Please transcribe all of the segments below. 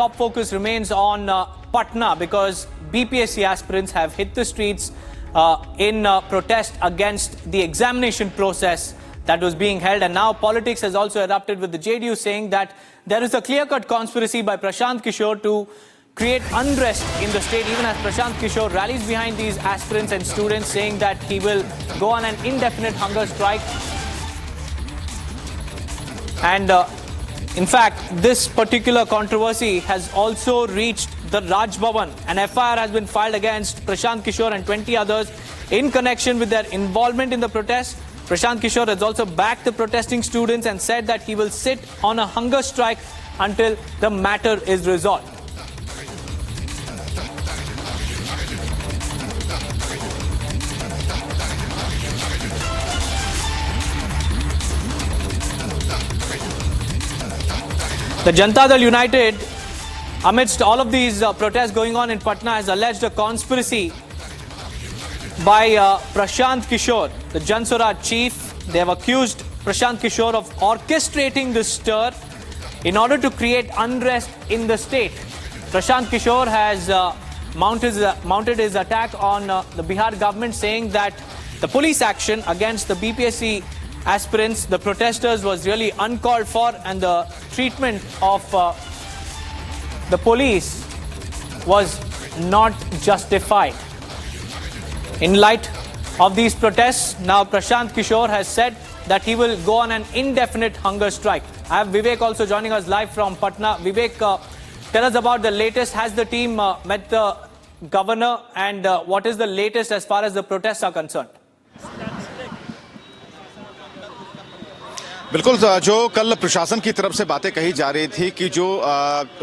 top focus remains on Patna because BPSC aspirants have hit the streets in protest against the examination process that was being held. And now politics has also erupted with the JDU saying that there is a clear-cut conspiracy by Prashant Kishore to create unrest in the state, even as Prashant Kishore rallies behind these aspirants and students, saying that he will go on an indefinite hunger strike. And in fact, this particular controversy has also reached the Raj Bhavan. An FIR has been filed against Prashant Kishore and 20 others in connection with their involvement in the protest. Prashant Kishore has also backed the protesting students and said that he will sit on a hunger strike until the matter is resolved. The Janata Dal United, amidst all of these protests going on in Patna, has alleged a conspiracy by Prashant Kishore, the Jan Swaraj chief. They have accused Prashant Kishore of orchestrating this stir in order to create unrest in the state. Prashant Kishore has mounted his attack on the Bihar government, saying that the police action against the BPSC aspirants, the protesters, was really uncalled for, and the treatment of the police was not justified. In light of these protests, now Prashant Kishore has said that he will go on an indefinite hunger strike. I have Vivek also joining us live from Patna. Vivek, tell us about the latest. Has the team met the governor, and what is the latest as far as the protests are concerned? बिल्कुल, जो कल प्रशासन की तरफ से बातें कही जा रही थी कि जो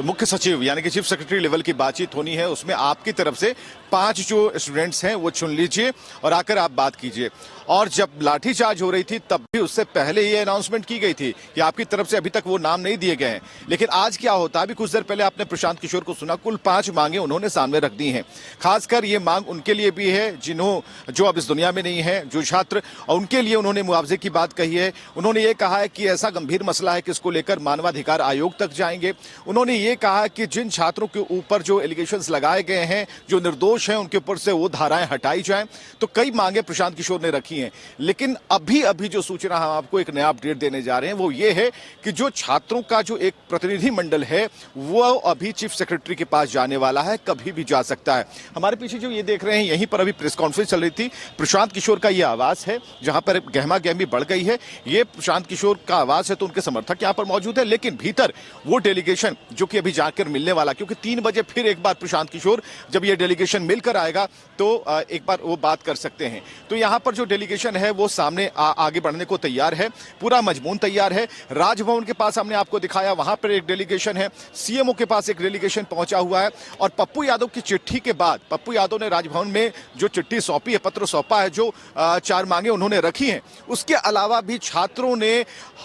मुख्य सचिव यानी कि चीफ सेक्रेटरी लेवल की बातचीत होनी है, उसमें आपकी तरफ से 5 जो स्टूडेंट्स हैं वो चुन लीजिए और आकर आप बात कीजिए। और जब लाठीचार्ज हो रही थी तब भी उससे पहले ये अनाउंसमेंट की गई थी कि आपकी तरफ से अभी तक वो नाम नहीं दिए गए हैं। लेकिन आज क्या होता है, अभी कुछ देर पहले आपने प्रशांत किशोर को सुना, कुल 5 मांगे उन्होंने सामने रख दी हैं। खासकर ये मांग उनके लिए भी है जो अब इस दुनिया में नहीं है, जो छात्र, और उनके लिए उन्होंने मुआवजे की बात कही है। उन्होंने ये कहा है कि ऐसा गंभीर मसला है कि इसको लेकर मानवाधिकार आयोग तक जाएंगे। उन्होंने ये कहा कि जिन छात्रों के ऊपर जो एलिगेशंस लगाए गए हैं, जो निर्दोष हैं, उनके ऊपर से वो धाराएं हटाई जाएं। तो कई मांगे प्रशांत किशोर ने रखी हैं। लेकिन अभी जो सूचना हम आपको एक नया अपडेट देने जा रहे हैं वो ये है कि जो छात्रों का जो एक प्रतिनिधि मंडल है वो अभी चीफ सेक्रेटरी के पास जाने वाला है, कभी भी जा सकता है। हमारे पीछे जो ये देख रहे हैं, यहीं पर अभी प्रेस कॉन्फ्रेंस चल रही थी। प्रशांत किशोर का ये आवास है जहां पर गहमा गहमी बढ़ गई है। ये प्रशांत किशोर का आवास है तो उनके समर्थक यहां पर मौजूद है, लेकिन भीतर वो डेलीगेशन जो कि अभी जाकर मिलने वाला, क्योंकि 3 बजे फिर एक बार प्रशांत किशोर जब ये डेलीगेशन मिलकर आएगा तो एक बार वो बात कर सकते हैं। तो यहां पर जो डेलीगेशन है वो सामने आगे बढ़ने को तैयार है, पूरा मजमून तैयार है। राजभवन के पास हमने आपको दिखाया, वहां पर एक डेलीगेशन है, सीएमओ के पास एक डेलीगेशन पहुंचा हुआ है। और पप्पू यादव की चिट्ठी के बाद पप्पू यादव ने राजभवन में जो चिट्ठी सौंपी है, पत्र सौंपा है, जो 4 मांगे उन्होंने रखी हैं, उसके अलावा भी छात्रों ने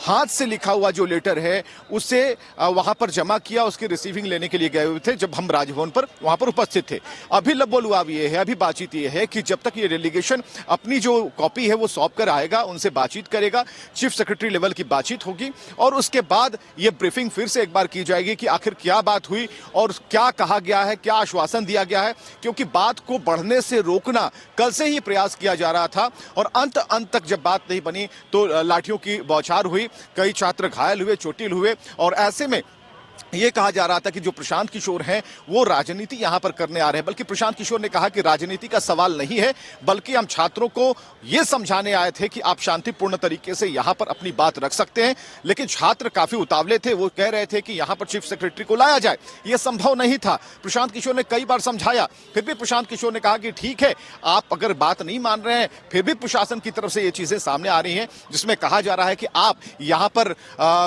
हाथ से लिखा हुआ जो लेटर है उसे वहां पर जमा किया। उसकी रिसीविंग लेने के लिए गए हुए थे जब हम राजभवन पर वहां पर उपस्थित थे। अभी लबोलुआब ये है, अभी बातचीत ये है कि जब तक ये डेलीगेशन अपनी जो कॉपी है वो सौंप कर आएगा, उनसे बातचीत करेगा, चीफ सेक्रेटरी लेवल की बातचीत होगी और उसके बाद ये ब्रीफिंग फिर से एक बार की जाएगी कि आखिर क्या बात हुई और क्या कहा गया है, क्या आश्वासन दिया गया है। क्योंकि बात को बढ़ने से रोकना कल से ही प्रयास किया जा रहा था और अंत तक जब बात नहीं बनी तो लाठियों की बौछार हुई, कई छात्र घायल हुए, चोटिल हुए। और ऐसे में ये कहा जा रहा था कि जो प्रशांत किशोर हैं वो राजनीति यहां पर करने आ रहे हैं, बल्कि प्रशांत किशोर ने कहा कि राजनीति का सवाल नहीं है, बल्कि हम छात्रों को ये समझाने आए थे कि आप शांतिपूर्ण तरीके से यहां पर अपनी बात रख सकते हैं। लेकिन छात्र काफी उतावले थे, वो कह रहे थे कि यहां पर चीफ सेक्रेटरी को लाया जाए, यह संभव नहीं था। प्रशांत किशोर ने कई बार समझाया, फिर भी प्रशांत किशोर ने कहा कि ठीक है, आप अगर बात नहीं मान रहे हैं, फिर भी प्रशासन की तरफ से ये चीजें सामने आ रही हैं जिसमें कहा जा रहा है कि आप यहां पर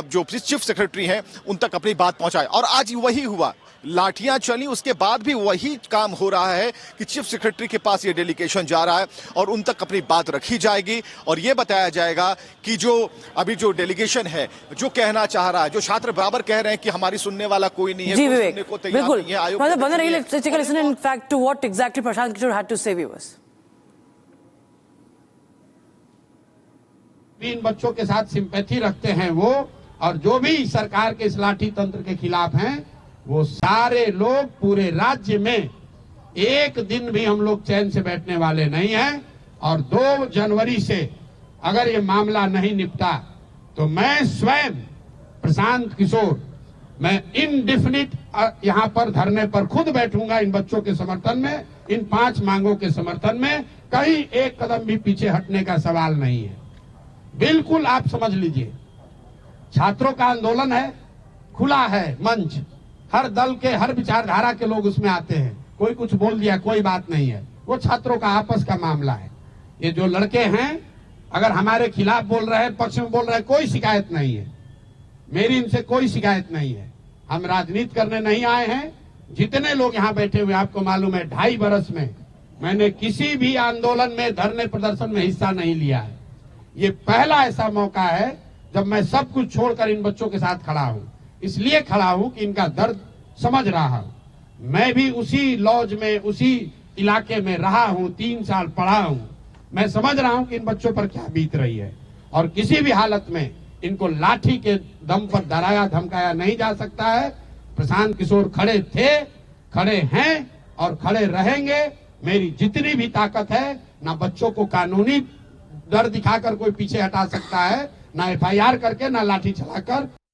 जो चीफ सेक्रेटरी हैं उन तक अपनी बात पहुंचाए। और आज वही हुआ, लाठियां चली, उसके बाद भी वही काम हो रहा है कि चीफ सेक्रेटरी के पास ये डेलीगेशन जा रहा है और उन तक अपनी बात रखी जाएगी और ये बताया जाएगा कि जो अभी जो डेलीगेशन है जो कहना चाह रहा है, जो छात्र बराबर कह रहे हैं कि हमारी सुनने वाला कोई नहीं है, कोई सुनने को तैयार नहीं है। आयोग इन बच्चों के साथ सिंपैथी रखते हैं वो, और जो भी सरकार के इस लाठी तंत्र के खिलाफ हैं वो सारे लोग पूरे राज्य में एक दिन भी हम लोग चैन से बैठने वाले नहीं हैं। और 2 जनवरी से अगर ये मामला नहीं निपटा तो मैं स्वयं प्रशांत किशोर मैं इनडिफिनिट यहाँ पर धरने पर खुद बैठूंगा इन बच्चों के समर्थन में, इन 5 मांगों के समर्थन में। कहीं एक कदम भी पीछे हटने का सवाल नहीं है। बिल्कुल आप समझ लीजिए, छात्रों का आंदोलन है, खुला है मंच, हर दल के हर विचारधारा के लोग उसमें आते हैं। कोई कुछ बोल दिया कोई बात नहीं है, वो छात्रों का आपस का मामला है। ये जो लड़के हैं अगर हमारे खिलाफ बोल रहे हैं, पक्ष में बोल रहे हैं, कोई शिकायत नहीं है, मेरी इनसे कोई शिकायत नहीं है। हम राजनीति करने नहीं आए हैं। जितने लोग यहाँ बैठे हुए आपको मालूम है 2.5 बरस में मैंने किसी भी आंदोलन में, धरने प्रदर्शन में हिस्सा नहीं लिया है। ये पहला ऐसा मौका है जब मैं सब कुछ छोड़कर इन बच्चों के साथ खड़ा हूँ। इसलिए खड़ा हूँ कि इनका दर्द समझ रहा हूँ। मैं भी उसी लॉज में, उसी इलाके में रहा हूँ, 3 साल पढ़ा हूँ। मैं समझ रहा हूँ कि इन बच्चों पर क्या बीत रही है। और किसी भी हालत में इनको लाठी के दम पर डराया धमकाया नहीं जा सकता है। प्रशांत किशोर खड़े थे, खड़े हैं और खड़े रहेंगे। मेरी जितनी भी ताकत है, ना बच्चों को कानूनी डर दिखाकर कोई पीछे हटा सकता है, ना FIR करके, ना लाठी चलाकर।